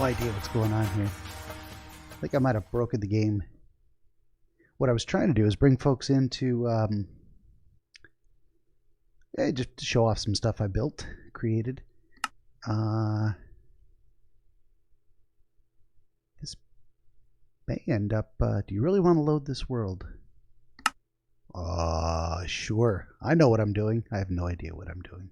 idea what's going on here. I think I might have broken the game. What I was trying to do is bring folks into just to show off some stuff I built, created. This may end up... do you really want to load this world? Sure. I know what I'm doing. I have no idea what I'm doing.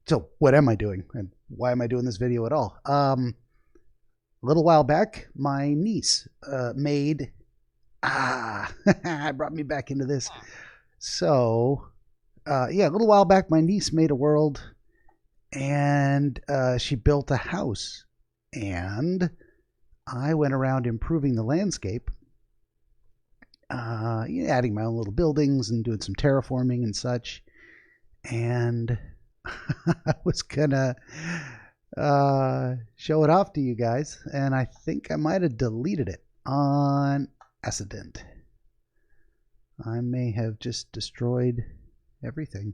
So, what am I doing? And why am I doing this video at all? A little while back, my niece made... brought me back into this. So, yeah, a little while back, my niece made a world, and she built a house. And I went around improving the landscape, adding my own little buildings and doing some terraforming and such. And I was gonna show it off to you guys, and I think I might have deleted it on accident. I may have just destroyed everything.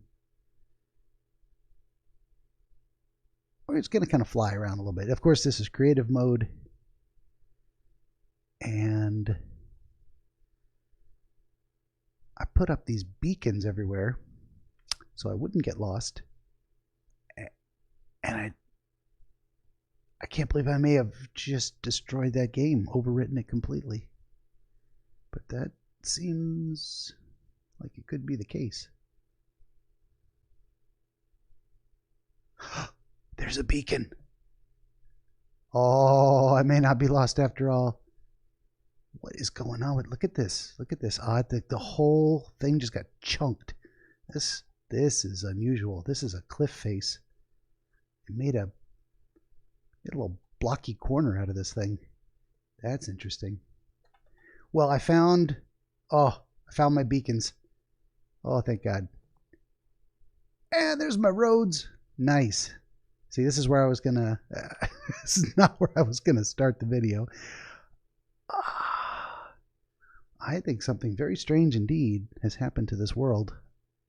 Or it's gonna kind of fly around a little bit. Of course, this is creative mode, and I put up these beacons everywhere so I wouldn't get lost. And I can't believe I may have just destroyed that game, overwritten it completely. But that seems like it could be the case. There's a beacon. Oh, I may not be lost after all. What is going on? Look at this. Look at this. The whole thing just got chunked. This is unusual. This is a cliff face. It made a little blocky corner out of this thing. That's interesting. Well, I found my beacons. Oh, thank God. And there's my roads. Nice. See, this is where I was gonna. This is not where I was gonna start the video. I think something very strange indeed has happened to this world.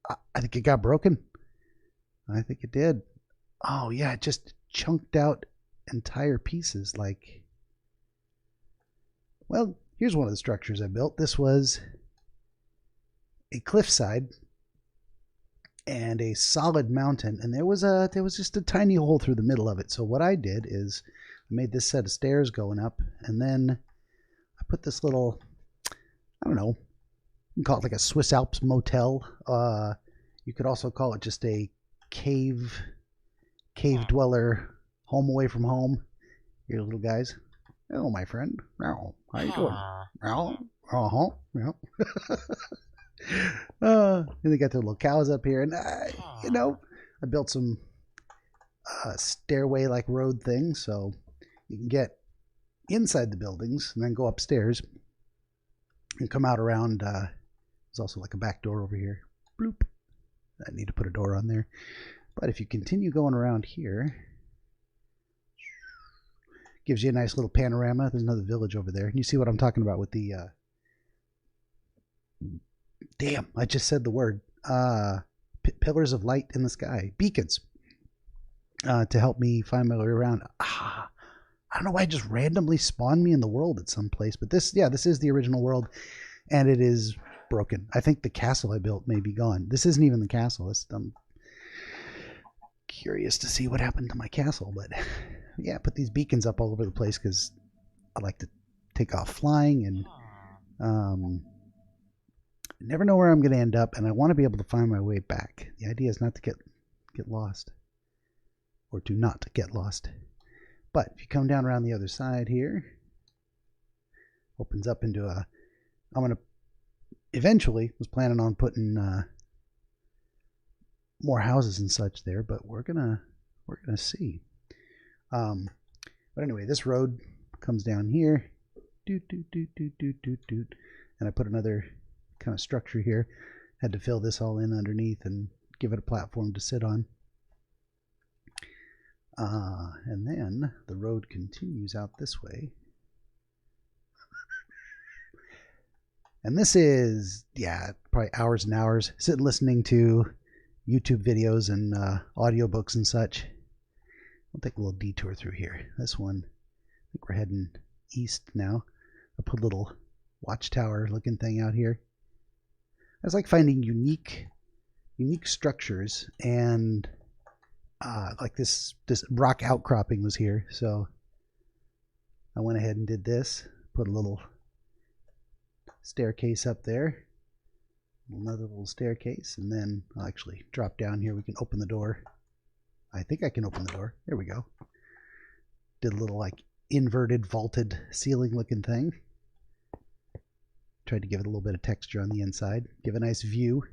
I think it got broken. I think it did. Oh, yeah, it just chunked out entire pieces. Like, well, here's one of the structures I built. This was a cliffside and a solid mountain, and there was just a tiny hole through the middle of it. So what I did is I made this set of stairs going up, and then I put this little, I don't know, you can call it like a Swiss Alps motel. You could also call it just a cave dweller, home away from home. Here, little guys. Hello, my friend. How you doing? And they got their little cows up here, and I built some stairway like road things, so you can get inside the buildings and then go upstairs and come out around. There's also like a back door over here. Bloop. I need to put a door on there. But if you continue going around here, gives you a nice little panorama. There's another village over there. And you see what I'm talking about with the... damn, I just said the word. Pillars of light in the sky. Beacons. To help me find my way around. I don't know why it just randomly spawned me in the world at some place. But this is the original world. And it is broken. I think the castle I built may be gone. This isn't even the castle. I'm curious to see what happened to my castle, but yeah, put these beacons up all over the place because I like to take off flying, and never know where I'm going to end up, and I want to be able to find my way back. The idea is not to get lost, or to not get lost. But if you come down around the other side here, opens up into a... I'm going to eventually was planning on putting more houses and such there, but we're gonna see. But anyway, this road comes down here, and I put another kind of structure here. Had to fill this all in underneath and give it a platform to sit on. And then the road continues out this way. And this is, yeah, probably hours and hours sitting listening to YouTube videos and audiobooks and such. We'll take a little detour through here. This one, I think we're heading east now. I put a little watchtower looking thing out here. I was like finding unique structures, and like this rock outcropping was here, so I went ahead and did this. Put a little staircase up there, another little staircase, and then I'll actually drop down here. We can open the door. I think I can open the door. There we go. Did a little like inverted vaulted ceiling looking thing. Tried to give it a little bit of texture on the inside, give a nice view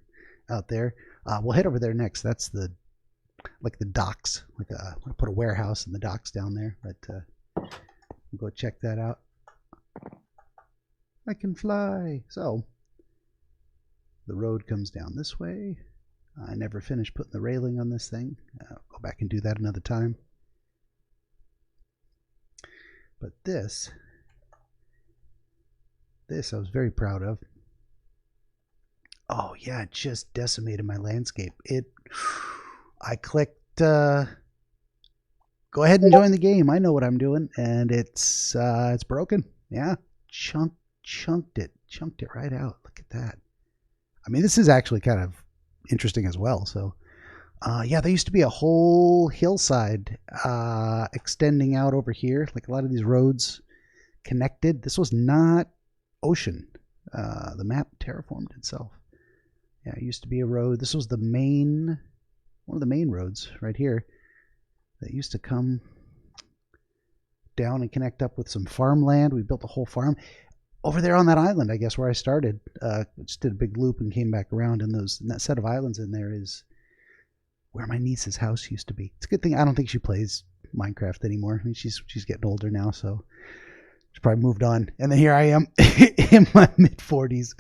out there. We'll head over there next. That's the docks. I'll put a warehouse in the docks down there, but we'll go check that out. I can fly. So the road comes down this way. I never finished putting the railing on this thing. I'll go back and do that another time. But this I was very proud of. Oh yeah, it just decimated my landscape. I clicked go ahead and join the game. I know what I'm doing, and it's broken. Yeah, chunked it right out. Look at that. I mean, this is actually kind of interesting as well. So yeah, there used to be a whole hillside extending out over here, like a lot of these roads connected. This was not ocean. The map terraformed itself. Yeah, it used to be a road. This was one of the main roads right here that used to come down and connect up with some farmland. We built a whole farm over there on that island, I guess, where I started. Just did a big loop and came back around, and that set of islands in there is where my niece's house used to be. It's a good thing I don't think she plays Minecraft anymore. I mean, she's getting older now, so she's probably moved on. And then here I am in my mid-40s.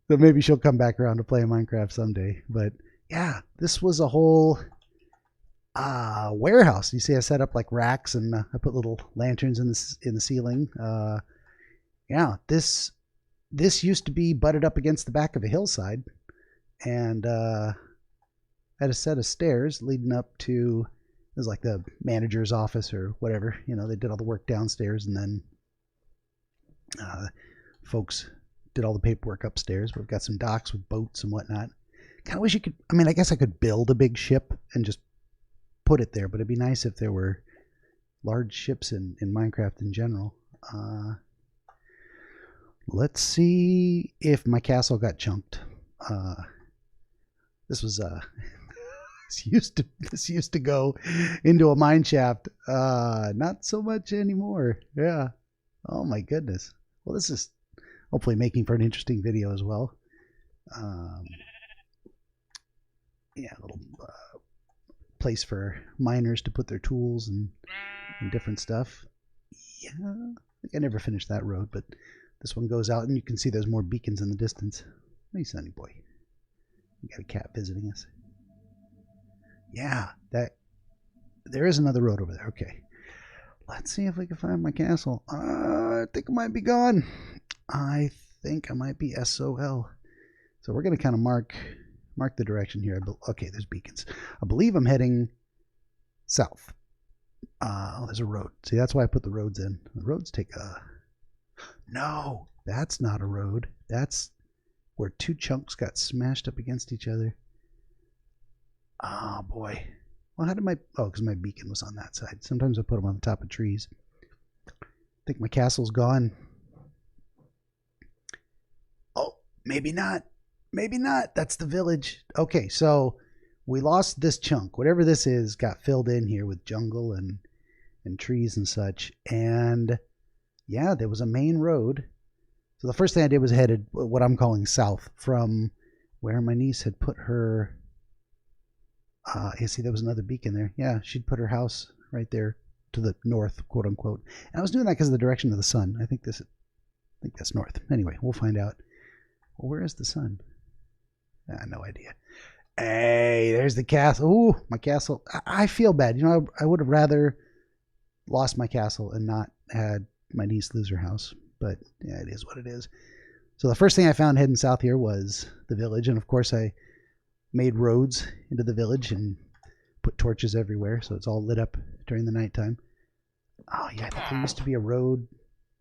So maybe she'll come back around to play Minecraft someday. But yeah, this was a whole warehouse. You see, I set up like racks, and I put little lanterns in the ceiling. Yeah, this used to be butted up against the back of a hillside, and had a set of stairs leading up to, it was like the manager's office or whatever. You know, they did all the work downstairs, and then folks did all the paperwork upstairs. We've got some docks with boats and whatnot. Kind of wish you could, I mean, I guess I could build a big ship and just put it there, but it'd be nice if there were large ships in Minecraft in general. Let's see if my castle got chunked. This was this used to go into a mine shaft. Not so much anymore. Yeah. Oh my goodness. Well, this is hopefully making for an interesting video as well. Yeah, a little place for miners to put their tools and different stuff. Yeah, I think I never finished that road, but this one goes out, and you can see there's more beacons in the distance. Hey, Sonny boy. We got a cat visiting us. Yeah, there is another road over there. Okay. Let's see if we can find my castle. I think it might be gone. I think I might be SOL. So we're going to kind of mark the direction here. Okay, there's beacons. I believe I'm heading south. Oh, there's a road. See, that's why I put the roads in. The roads take a... No, that's not a road. That's where two chunks got smashed up against each other. Oh, boy. Well, how did because my beacon was on that side. Sometimes I put them on the top of trees. I think my castle's gone. Oh, maybe not. Maybe not. That's the village. Okay, so we lost this chunk. Whatever this is got filled in here with jungle and trees and such. And yeah, there was a main road. So the first thing I did was headed what I'm calling south from where my niece had put her... you see, there was another beacon there. Yeah, she'd put her house right there to the north, quote unquote. And I was doing that because of the direction of the sun. I think that's north. Anyway, we'll find out. Well, where is the sun? No idea. Hey, there's the castle. Ooh, my castle. I feel bad. You know, I would have rather lost my castle and not had my niece lose her house. But yeah, it is what it is. So the first thing I found heading south here was the village. And of course, I made roads into the village and put torches everywhere, so it's all lit up during the nighttime. Oh yeah, I think there used to be a road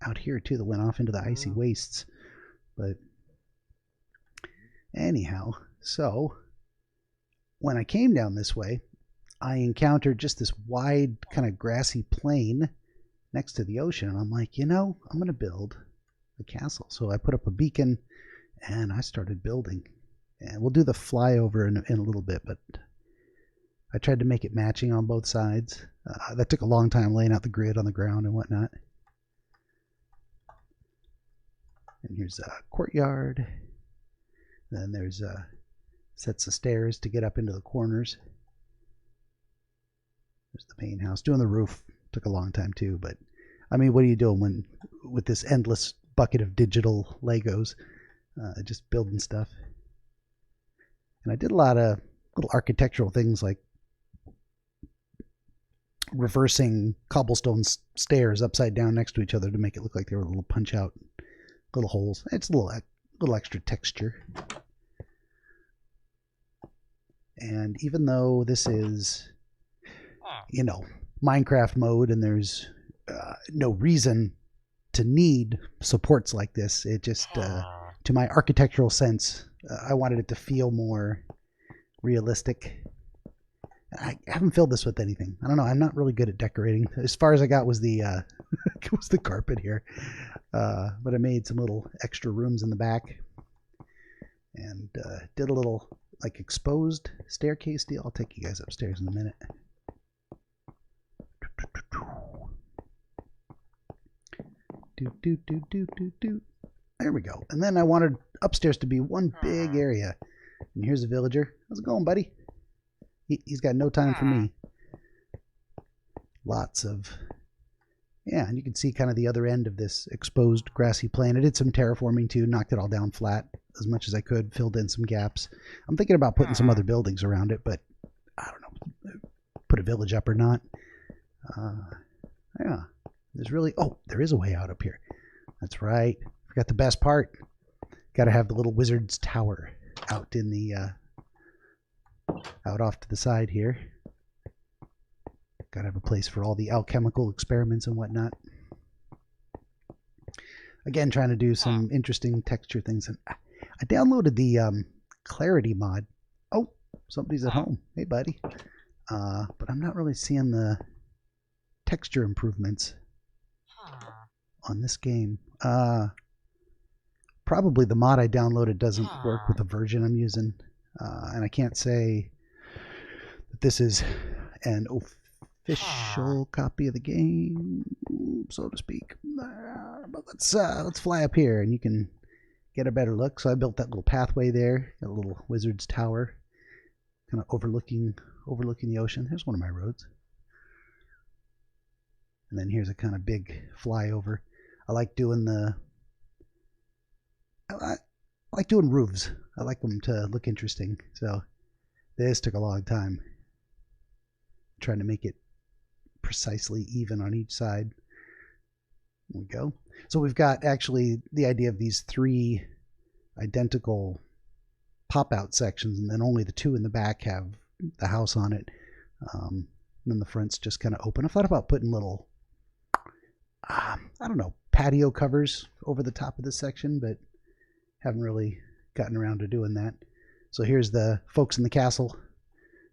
out here too that went off into the icy wastes. But anyhow, so when I came down this way, I encountered just this wide kind of grassy plain next to the ocean. And I'm like, I'm going to build a castle. So I put up a beacon and I started building. And we'll do the flyover in a little bit, but I tried to make it matching on both sides. That took a long time laying out the grid on the ground and whatnot. And here's a courtyard. Then there's sets of stairs to get up into the corners. There's the main house. Doing the roof took a long time too, but I mean, what are you doing with this endless bucket of digital Legos? Just building stuff. And I did a lot of little architectural things like reversing cobblestone stairs upside down next to each other to make it look like they were little punch out little holes. It's a little extra texture. And even though this is, Minecraft mode and there's no reason to need supports like this, it just, to my architectural sense, I wanted it to feel more realistic. I haven't filled this with anything. I don't know. I'm not really good at decorating. As far as I got was the was the carpet here. But I made some little extra rooms in the back and did a little like exposed staircase deal. I'll take you guys upstairs in a minute. There we go. And then I wanted upstairs to be one big area. And here's a villager. How's it going, buddy? He's got no time for me. Lots of... Yeah, and you can see kind of the other end of this exposed grassy plain. I did some terraforming too, knocked it all down flat as much as I could, filled in some gaps. I'm thinking about putting some other buildings around it, but I don't know, put a village up or not. Yeah, there's really... Oh, there is a way out up here. That's right. Forgot the best part. Got to have the little wizard's tower out in the... out off to the side here. Gotta have a place for all the alchemical experiments and whatnot. Again, trying to do some interesting texture things. And I downloaded the clarity mod. Oh, somebody's at home. Hey, buddy. But I'm not really seeing the texture improvements on this game. Probably the mod I downloaded doesn't work with the version I'm using. And I can't say that this is an official copy of the game, so to speak. But let's fly up here and you can get a better look. So I built that little pathway there, that little wizard's tower, kind of overlooking the ocean. Here's one of my roads. And then here's a kind of big flyover. I like doing I like doing roofs. I like them to look interesting. So this took a long time. Trying to make it precisely even on each side. There we go. So we've got actually the idea of these three identical pop-out sections, and then only the two in the back have the house on it. And then the front's just kind of open. I thought about putting little, I don't know, patio covers over the top of this section, but haven't really gotten around to doing that. So here's the folks in the castle.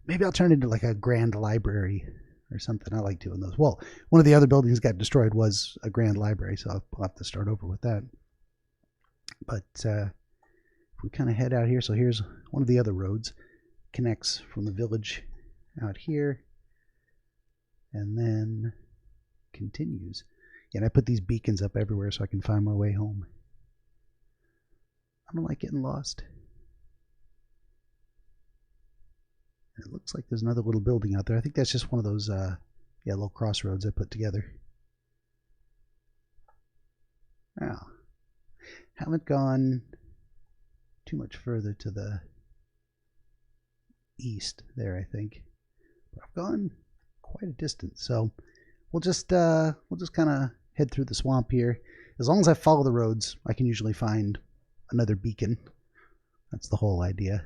Maybe I'll turn it into like a grand library or something. I like doing those. Well, one of the other buildings got destroyed was a grand library, so I'll have to start over with that. But if we kind of head out here, so here's one of the other roads. Connects from the village out here and then continues. And I put these beacons up everywhere so I can find my way home. I don't like getting lost. It looks like there's another little building out there. I think that's just one of those little crossroads I put together. Now, haven't gone too much further to the east there, I think. But I've gone quite a distance, so we'll just kind of head through the swamp here. As long as I follow the roads, I can usually find another beacon. That's the whole idea.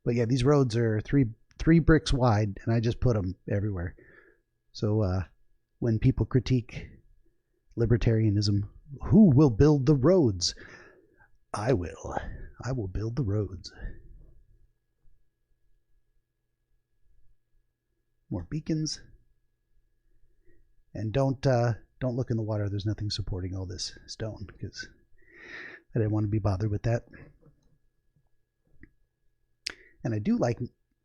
But yeah, these roads are three 3 bricks wide, and I just put them everywhere. So when people critique libertarianism, who will build the roads? I will. I will build the roads. More beacons. And don't look in the water. There's nothing supporting all this stone, because I didn't want to be bothered with that. And I do like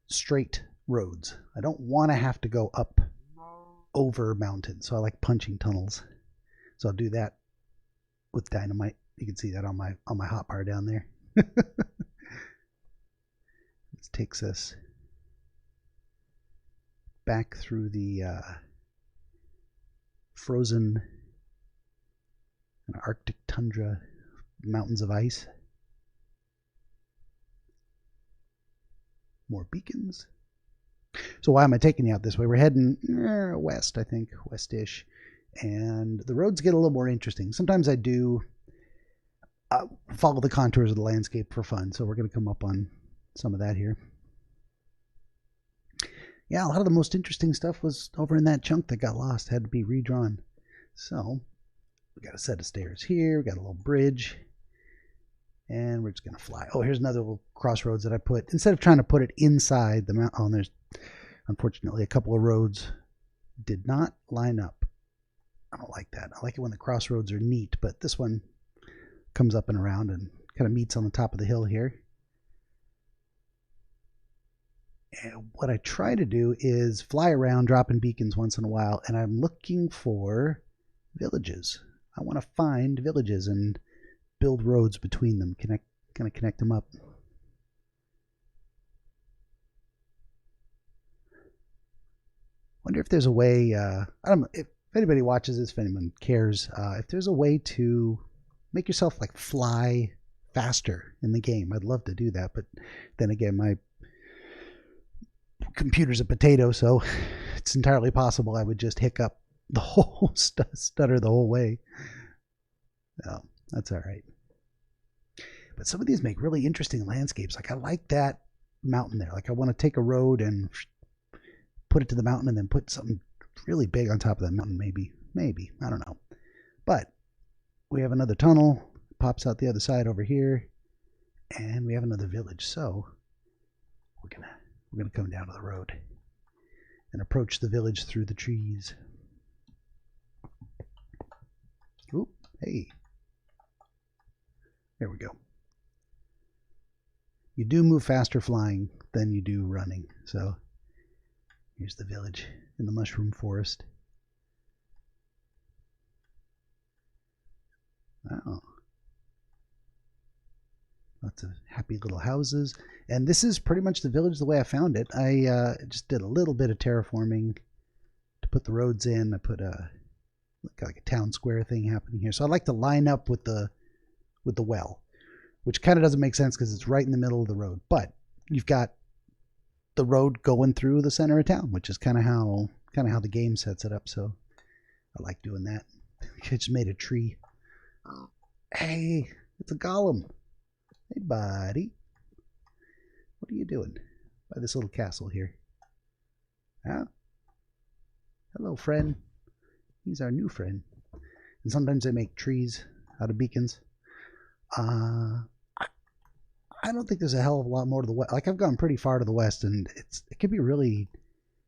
straight roads. I don't want to have to go up over mountains, so I like punching tunnels. So I'll do that with dynamite. You can see that on my hotbar down there. This takes us back through the frozen and Arctic tundra, mountains of ice. More beacons. So why am I taking you out this way? We're heading west, I think, west-ish. And the roads get a little more interesting. Sometimes I do follow the contours of the landscape for fun. So we're going to come up on some of that here. Yeah, a lot of the most interesting stuff was over in that chunk that got lost. Had to be redrawn. So we got a set of stairs here. We got a little bridge. And we're just going to fly. Oh, here's another little crossroads that I put. Instead of trying to put it inside the mountain, there's unfortunately a couple of roads did not line up. I don't like that. I like it when the crossroads are neat, but this one comes up and around and kind of meets on the top of the hill here. And what I try to do is fly around dropping beacons once in a while, and I'm looking for villages. I want to find villages and build roads between them, kind of connect them up. Wonder if there's a way, I don't know if anybody watches this, if anyone cares, if there's a way to make yourself like fly faster in the game. I'd love to do that, but then again, my computer's a potato, so it's entirely possible I would just hiccup the whole stutter the whole way. No, that's all right. But some of these make really interesting landscapes. Like I like that mountain there. Like I want to take a road and put it to the mountain and then put something really big on top of that mountain. Maybe, I don't know. But we have another tunnel, pops out the other side over here, and we have another village. So we're gonna come down to the road and approach the village through the trees. Oop, hey. There we go. You do move faster flying than you do running. So here's the village in the mushroom forest. Oh. Lots of happy little houses. And this is pretty much the village the way I found it. I just did a little bit of terraforming to put the roads in. I put like a town square thing happening here. So I like to line up with the well, which kind of doesn't make sense because it's right in the middle of the road. But you've got the road going through the center of town, which is kind of how the game sets it up. So I like doing that. I just made a tree. Hey, it's a golem. Hey, buddy. What are you doing by this little castle here? Huh? Hello, friend. He's our new friend. And sometimes they make trees out of beacons. I don't think there's a hell of a lot more to the west. Like I've gone pretty far to the west, and it can be really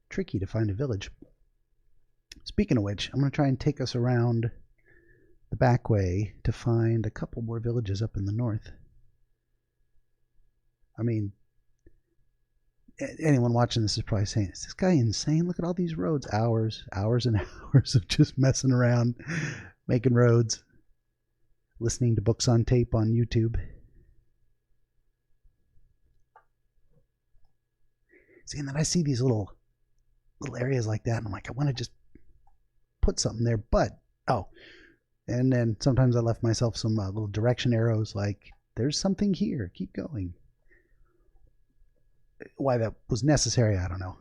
tricky to find a village. Speaking of which, I'm going to try and take us around the back way to find a couple more villages up in the north. I mean, anyone watching this is probably saying, is this guy insane? Look at all these roads. Hours and hours of just messing around, making roads, listening to books on tape on YouTube. See, and then I see these little areas like that, and I'm like, I want to just put something there, but, oh, and then sometimes I left myself some little direction arrows, like, there's something here, keep going. Why that was necessary, I don't know.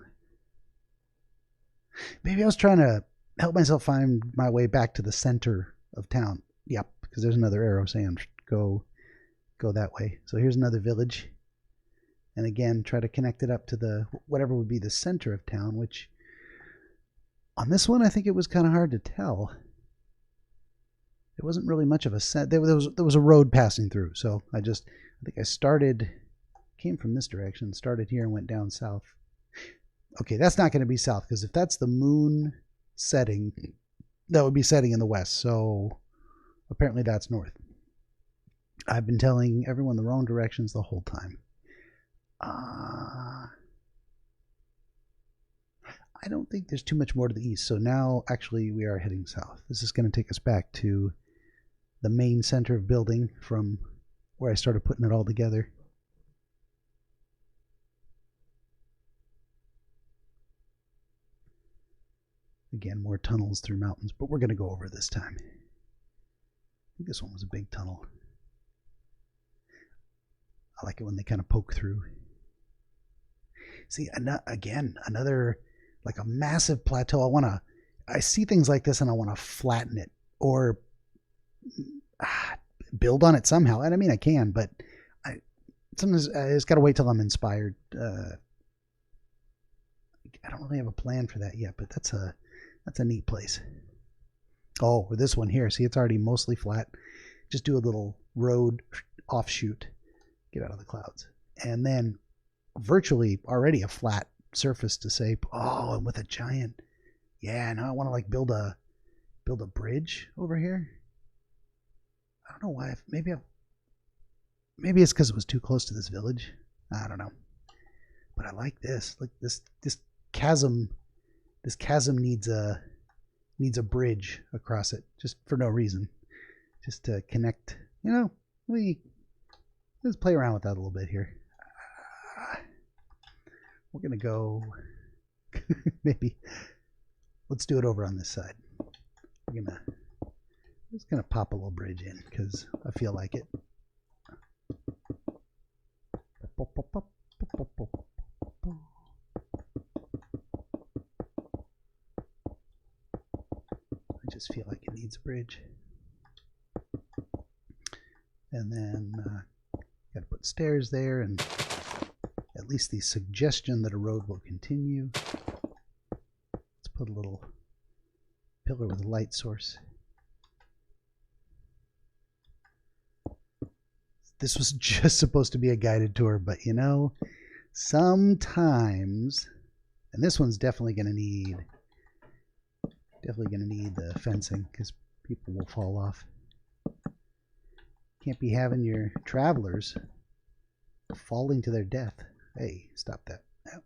Maybe I was trying to help myself find my way back to the center of town. Yep, because there's another arrow saying go that way. So here's another village. And again, try to connect it up to the whatever would be the center of town, which on this one I think it was kind of hard to tell. It wasn't really much of a set. There was a road passing through, so I think I came from this direction, started here and went down south. Okay, that's not going to be south, because if that's the moon setting, that would be setting in the west, so apparently that's north. I've been telling everyone the wrong directions the whole time. I don't think there's too much more to the east, so now actually we are heading south. This is going to take us back to the main center of building from where I started putting it all together. Again, more tunnels through mountains, but we're going to go over this time. I think this one was a big tunnel. I like it when they kind of poke through. See, again, another, like a massive plateau. I see things like this and I want to flatten it or build on it somehow. And I mean, I can, but sometimes I just got to wait till I'm inspired. I don't really have a plan for that yet, but that's a neat place. Oh, with this one here, see, it's already mostly flat. Just do a little road offshoot, get out of the clouds, and then virtually already a flat surface to say, oh, and with a giant, yeah, now I want to like build a bridge over here. I don't know why. Maybe it's because it was too close to this village. I don't know, but I like this. Like this chasm. This chasm needs a bridge across it, just for no reason, just to connect. You know, let's play around with that a little bit here. We're gonna go. Maybe let's do it over on this side. I'm just gonna pop a little bridge in because I feel like it. I just feel like it needs a bridge. And then got to put stairs there, and at least the suggestion that a road will continue. Let's put a little pillar with a light source. This was just supposed to be a guided tour, but you know, sometimes, and this one's definitely going to need the fencing because people will fall off. Can't be having your travelers falling to their death. Hey, stop that. Oh.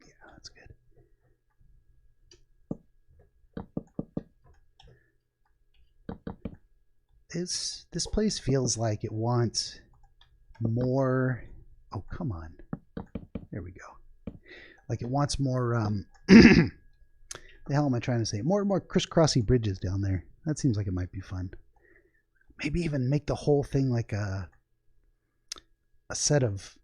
Yeah, that's good. This place feels like it wants more. Oh, come on. There we go. Like it wants more. The hell am I trying to say? More crisscrossy bridges down there. That seems like it might be fun. Maybe even make the whole thing like a set of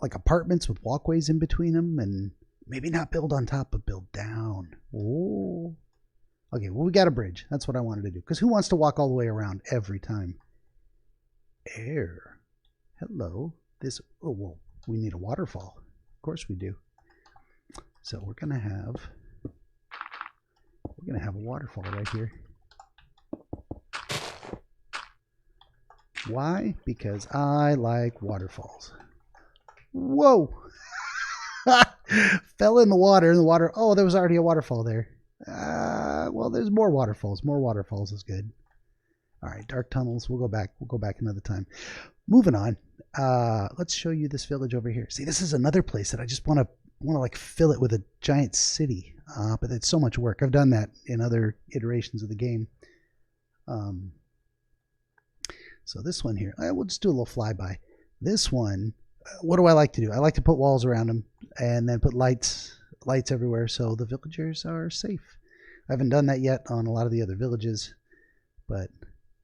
like apartments with walkways in between them, and maybe not build on top but build down. Oh, okay, well, we got a bridge. That's what I wanted to do, because who wants to walk all the way around every time? Air. Hello. This. Oh, well, we need a waterfall. Of course we do. So we're gonna have a waterfall right here. Why? Because I like waterfalls. Whoa! Fell in the water. Oh, there was already a waterfall there. Well, there's more waterfalls. More waterfalls is good. All right, dark tunnels. We'll go back. We'll go back another time. Moving on. Let's show you this village over here. See, this is another place that I just want to like fill it with a giant city. But it's so much work. I've done that in other iterations of the game. So this one here, we'll just do a little flyby. This one, what do I like to do? I like to put walls around them and then put lights everywhere so the villagers are safe. I haven't done that yet on a lot of the other villages, but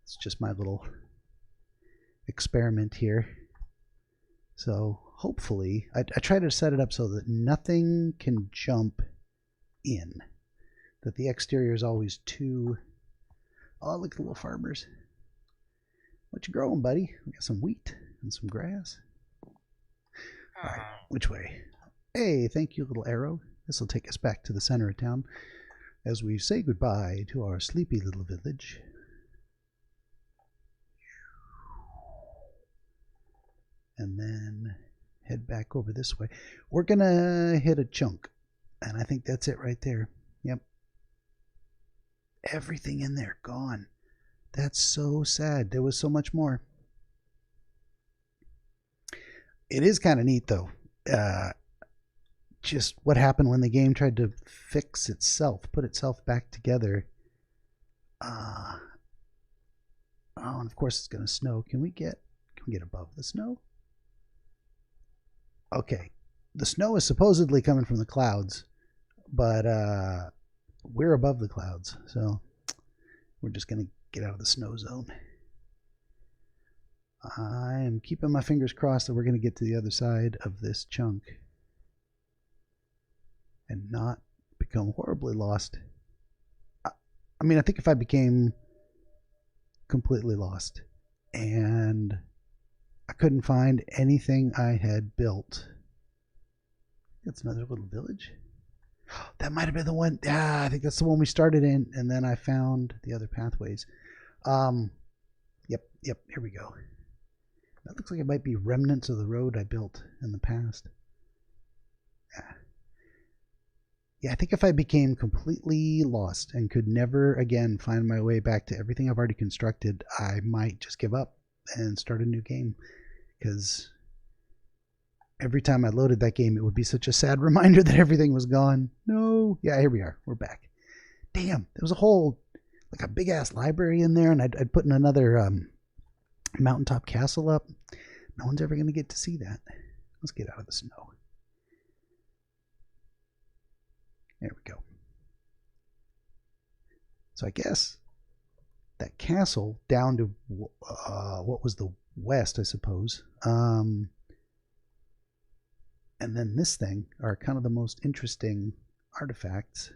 it's just my little experiment here. So hopefully, I try to set it up so that nothing can jump in, that the exterior is always too. Oh, look at the little farmers. What you growing, buddy? We got some wheat and some grass. All right, which way? Hey, thank you, little arrow. This will take us back to the center of town as we say goodbye to our sleepy little village. And then head back over this way. We're going to hit a chunk. And I think that's it right there. Yep. Everything in there gone. That's so sad. There was so much more. It is kind of neat, though. Just what happened when the game tried to fix itself, put itself back together. Oh, and of course it's going to snow. Can we get above the snow? Okay. The snow is supposedly coming from the clouds, but we're above the clouds, so we're just going to get out of the snow zone. I am keeping my fingers crossed that we're going to get to the other side of this chunk and not become horribly lost. I mean, I think if I became completely lost and I couldn't find anything I had built. That's another little village. That might have been the one. Yeah, I think that's the one we started in, and then I found the other pathways. Yep, here we go. That looks like it might be remnants of the road I built in the past. Yeah, I think if I became completely lost and could never again find my way back to everything I've already constructed, I might just give up and start a new game, because every time I loaded that game, it would be such a sad reminder that everything was gone. No. Yeah, here we are. We're back. Damn, there was a whole, like a big ass library in there, and I'd put in another mountaintop castle up. No one's ever going to get to see that. Let's get out of the snow. There we go. So I guess that castle down to what was the west, I suppose. And then this thing are kind of the most interesting artifacts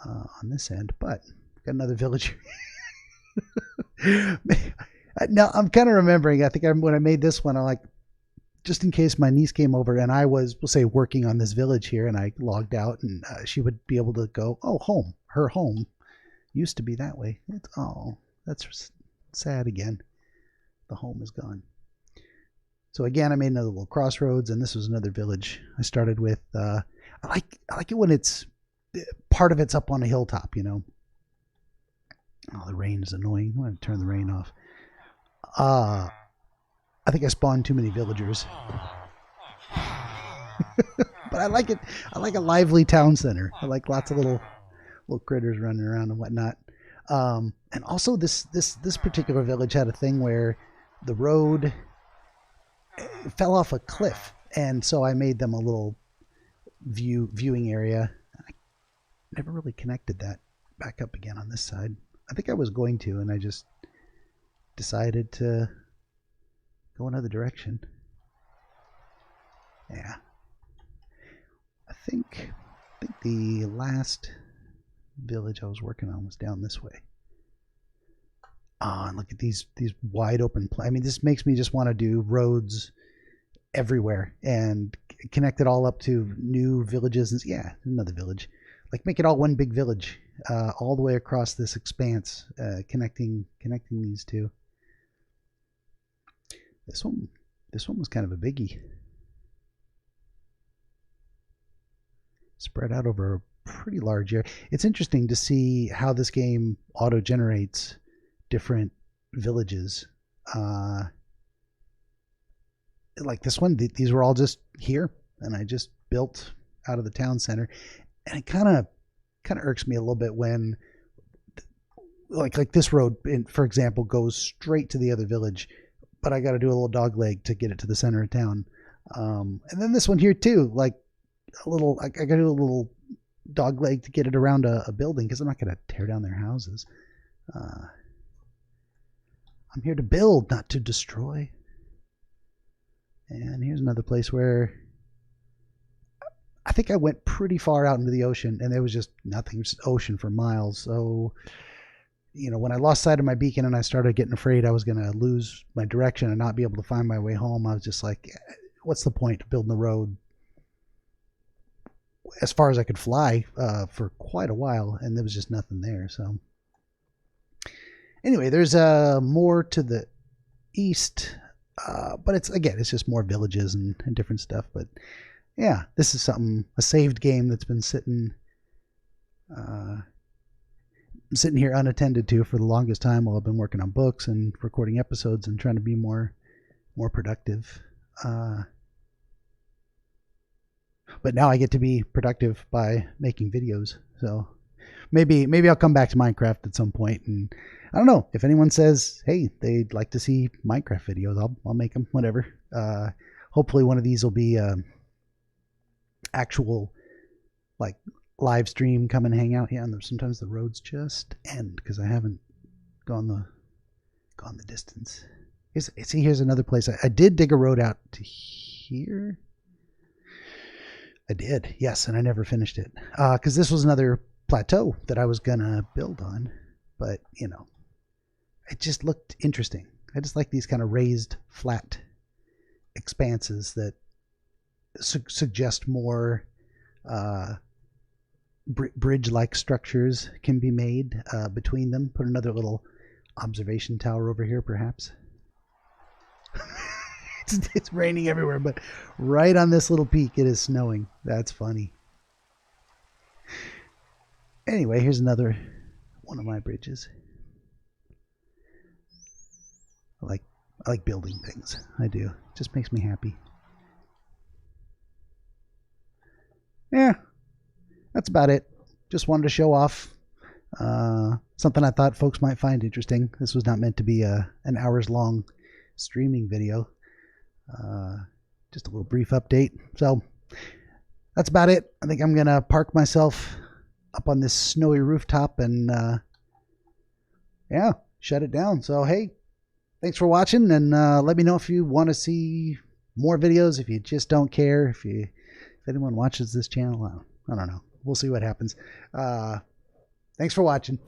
on this end. But got another village. Now I'm kind of remembering. I think when I made this one, I like, just in case my niece came over and I was, we'll say, working on this village here, and I logged out, and she would be able to go, oh, home. Her home used to be that way. That's sad again. The home is gone. So again, I made another little crossroads, and this was another village I started with. I like it when it's part of it's up on a hilltop, you know. Oh, the rain is annoying. I'm going to turn the rain off. I think I spawned too many villagers. But I like it. I like a lively town center. I like lots of little critters running around and whatnot. And also this particular village had a thing where the road fell off a cliff, and so I made them a little viewing area. I never really connected that back up again on this side. I think I was going to, and I just decided to go another direction. Yeah. I think the last village I was working on was down this way. And look at these wide open I mean, this makes me just want to do roads everywhere and connect it all up to new villages. And yeah, another village. Like, make it all one big village, all the way across this expanse, connecting these two. This one was kind of a biggie. Spread out over a pretty large area. It's interesting to see how this game auto-generates different villages. Like this one, these were all just here, and I just built out of the town center. And it kind of irks me a little bit when, like this road, for example, goes straight to the other village, but I got to do a little dog leg to get it to the center of town. And then this one here too, like I got to do a little dog leg to get it around a building, because I'm not going to tear down their houses. I'm here to build, not to destroy. And here's another place where I think I went pretty far out into the ocean, and there was just nothing, just ocean for miles. So, you know, when I lost sight of my beacon and I started getting afraid I was going to lose my direction and not be able to find my way home, I was just like, what's the point of building the road as far as I could fly for quite a while, and there was just nothing there. So anyway, there's more to the east, but it's just more villages and different stuff. But yeah, this is a saved game that's been sitting here unattended to for the longest time while I've been working on books and recording episodes and trying to be more productive. But now I get to be productive by making videos. So maybe I'll come back to Minecraft at some point, and I don't know if anyone says, hey, they'd like to see Minecraft videos, I'll make them, whatever. Hopefully one of these will be actual like live stream, come and hang out. Yeah, and sometimes the roads just end because I haven't gone the distance. Here's another place. I did dig a road out to here. I did, yes, and I never finished it because this was another plateau that I was gonna build on, but it just looked interesting. I just like these kind of raised, flat expanses that suggest more bridge-like structures can be made between them. Put another little observation tower over here, perhaps. It's raining everywhere, but right on this little peak it is snowing. That's funny. Anyway, here's another one of my bridges. I like building things. I do. It just makes me happy. Yeah, that's about it. Just wanted to show off something I thought folks might find interesting. This was not meant to be an hours long streaming video. Just a little brief update. So that's about it. I think I'm gonna park myself up on this snowy rooftop and shut it down. So hey, thanks for watching, and let me know if you want to see more videos, if you just don't care, if anyone watches this channel. I don't know. We'll see what happens. Thanks for watching.